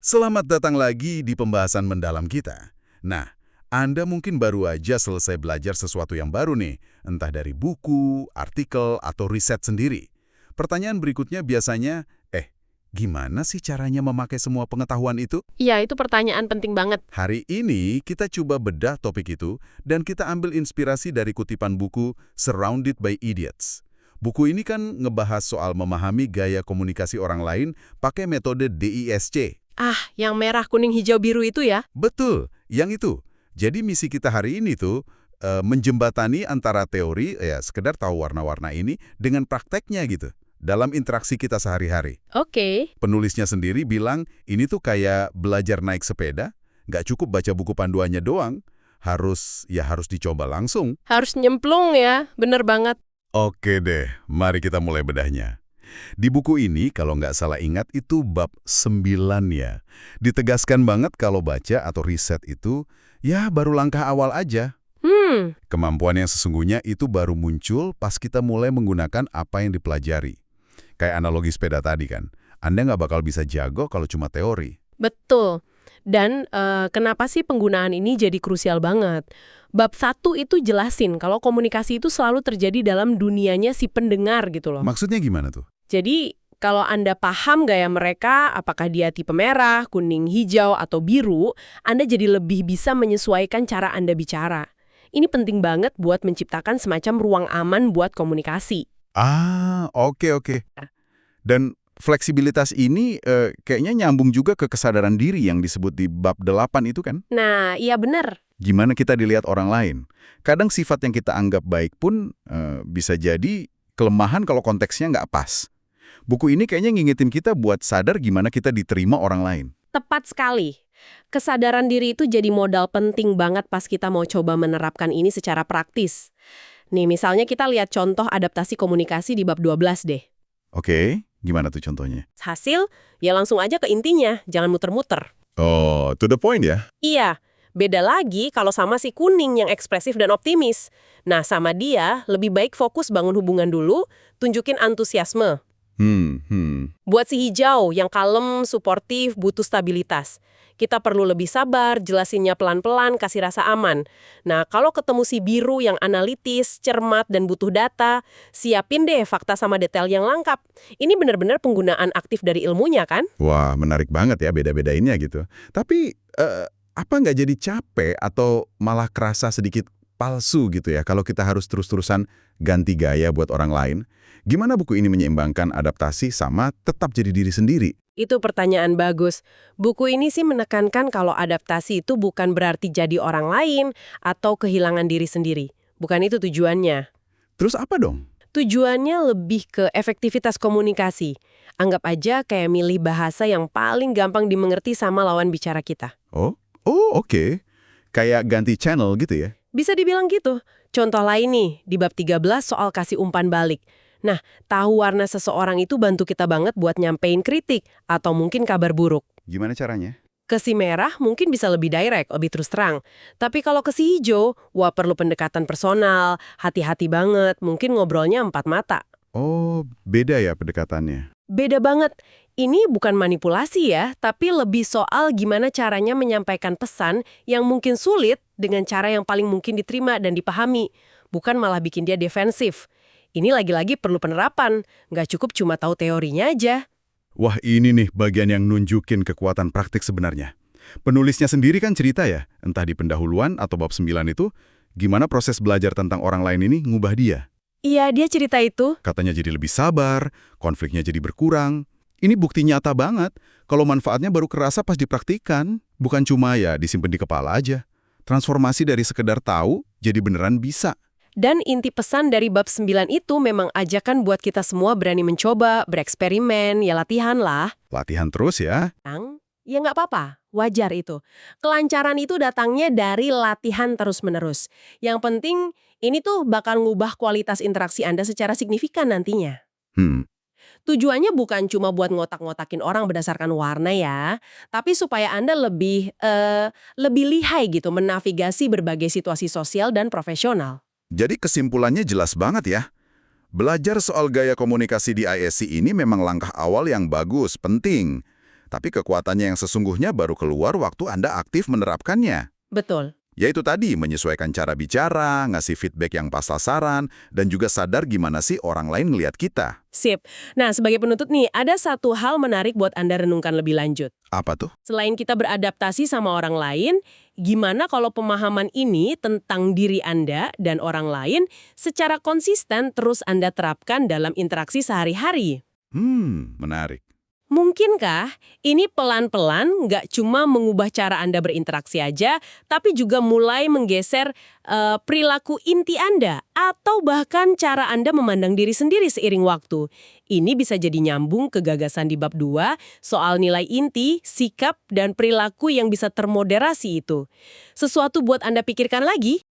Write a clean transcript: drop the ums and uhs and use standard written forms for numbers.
Selamat datang lagi di pembahasan mendalam kita. Nah, Anda mungkin baru aja selesai belajar sesuatu yang baru nih, entah dari buku, artikel, atau riset sendiri. Pertanyaan berikutnya biasanya, gimana sih caranya memakai semua pengetahuan itu? Iya, itu pertanyaan penting banget. Hari ini kita coba bedah topik itu dan kita ambil inspirasi dari kutipan buku Surrounded by Idiots. Buku ini kan ngebahas soal memahami gaya komunikasi orang lain pakai metode DISC. Yang merah, kuning, hijau, biru itu ya? Betul, yang itu. Jadi misi kita hari ini tuh menjembatani antara teori, sekedar tahu warna-warna ini, dengan prakteknya gitu, dalam interaksi kita sehari-hari. Oke. Penulisnya sendiri bilang, ini tuh kayak belajar naik sepeda, nggak cukup baca buku panduannya doang, harus dicoba langsung. Harus nyemplung ya, bener banget. Oke deh, mari kita mulai bedahnya. Di buku ini, kalau nggak salah ingat, itu bab 9 ya. Ditegaskan banget kalau baca atau riset itu, baru langkah awal aja. Kemampuan yang sesungguhnya itu baru muncul pas kita mulai menggunakan apa yang dipelajari. Kayak analogi sepeda tadi kan, Anda nggak bakal bisa jago kalau cuma teori. Betul. Dan kenapa sih penggunaan ini jadi krusial banget? Bab 1 itu jelasin kalau komunikasi itu selalu terjadi dalam dunianya si pendengar gitu loh. Maksudnya gimana tuh? Jadi, kalau Anda paham gaya mereka, apakah dia tipe merah, kuning, hijau, atau biru, Anda jadi lebih bisa menyesuaikan cara Anda bicara. Ini penting banget buat menciptakan semacam ruang aman buat komunikasi. Oke. Dan fleksibilitas ini kayaknya nyambung juga ke kesadaran diri yang disebut di bab 8 itu kan? Nah, iya bener. Gimana kita dilihat orang lain. Kadang sifat yang kita anggap baik pun bisa jadi kelemahan kalau konteksnya nggak pas. Buku ini kayaknya ngingetin kita buat sadar gimana kita diterima orang lain. Tepat sekali. Kesadaran diri itu jadi modal penting banget pas kita mau coba menerapkan ini secara praktis. Nih, misalnya kita lihat contoh adaptasi komunikasi di bab 12 deh. Oke, gimana tuh contohnya? Hasil, ya langsung aja ke intinya, jangan muter-muter. Oh, to the point ya? Iya, beda lagi kalau sama si kuning yang ekspresif dan optimis. Nah, sama dia, lebih baik fokus bangun hubungan dulu, tunjukin antusiasme. Buat si hijau yang kalem, suportif, butuh stabilitas. Kita perlu lebih sabar, jelasinnya pelan-pelan, kasih rasa aman. Nah, kalau ketemu si biru yang analitis, cermat, dan butuh data, siapin deh fakta sama detail yang lengkap. Ini benar-benar penggunaan aktif dari ilmunya kan? Wah, menarik banget ya beda-bedainnya gitu. Tapi, apa nggak jadi capek atau malah kerasa sedikit palsu gitu ya kalau kita harus terus-terusan ganti gaya buat orang lain? Gimana buku ini menyeimbangkan adaptasi sama tetap jadi diri sendiri? Itu pertanyaan bagus. Buku ini sih menekankan kalau adaptasi itu bukan berarti jadi orang lain atau kehilangan diri sendiri. Bukan itu tujuannya. Terus apa dong? Tujuannya lebih ke efektivitas komunikasi. Anggap aja kayak milih bahasa yang paling gampang dimengerti sama lawan bicara kita. Oh, oke. Kayak ganti channel gitu ya? Bisa dibilang gitu. Contoh lain nih, di bab 13 soal kasih umpan balik. Nah, tahu warna seseorang itu bantu kita banget buat nyampein kritik atau mungkin kabar buruk. Gimana caranya? Ke si merah mungkin bisa lebih direct, lebih terus terang. Tapi kalau ke si hijau, perlu pendekatan personal, hati-hati banget, mungkin ngobrolnya 4 mata. Oh, beda ya pendekatannya. Beda banget. Ini bukan manipulasi ya, tapi lebih soal gimana caranya menyampaikan pesan yang mungkin sulit dengan cara yang paling mungkin diterima dan dipahami. Bukan malah bikin dia defensif. Ini lagi-lagi perlu penerapan, nggak cukup cuma tahu teorinya aja. Wah, ini nih bagian yang nunjukin kekuatan praktik sebenarnya. Penulisnya sendiri kan cerita ya, entah di pendahuluan atau bab 9 itu, gimana proses belajar tentang orang lain ini ngubah dia. Iya, dia cerita itu. Katanya jadi lebih sabar, konfliknya jadi berkurang. Ini bukti nyata banget, kalau manfaatnya baru kerasa pas dipraktikan, bukan cuma disimpan di kepala aja. Transformasi dari sekedar tahu, jadi beneran bisa. Dan inti pesan dari bab 9 itu memang ajakan buat kita semua berani mencoba, bereksperimen, ya latihan lah. Latihan terus ya. Ya nggak apa-apa, wajar itu. Kelancaran itu datangnya dari latihan terus-menerus. Yang penting, ini tuh bakal ngubah kualitas interaksi Anda secara signifikan nantinya. Tujuannya bukan cuma buat ngotak-ngotakin orang berdasarkan warna ya, tapi supaya Anda lebih lihai gitu menavigasi berbagai situasi sosial dan profesional. Jadi kesimpulannya jelas banget ya. Belajar soal gaya komunikasi di ISC ini memang langkah awal yang bagus, penting. Tapi kekuatannya yang sesungguhnya baru keluar waktu Anda aktif menerapkannya. Betul. Yaitu tadi, menyesuaikan cara bicara, ngasih feedback yang pas sasaran, dan juga sadar gimana sih orang lain ngelihat kita. Sip. Nah, sebagai penutup nih, ada satu hal menarik buat Anda renungkan lebih lanjut. Apa tuh? Selain kita beradaptasi sama orang lain, gimana kalau pemahaman ini tentang diri Anda dan orang lain secara konsisten terus Anda terapkan dalam interaksi sehari-hari? Menarik. Mungkinkah ini pelan-pelan nggak cuma mengubah cara Anda berinteraksi aja, tapi juga mulai menggeser perilaku inti Anda atau bahkan cara Anda memandang diri sendiri seiring waktu? Ini bisa jadi nyambung ke gagasan di bab 2 soal nilai inti, sikap, dan perilaku yang bisa termoderasi itu. Sesuatu buat Anda pikirkan lagi?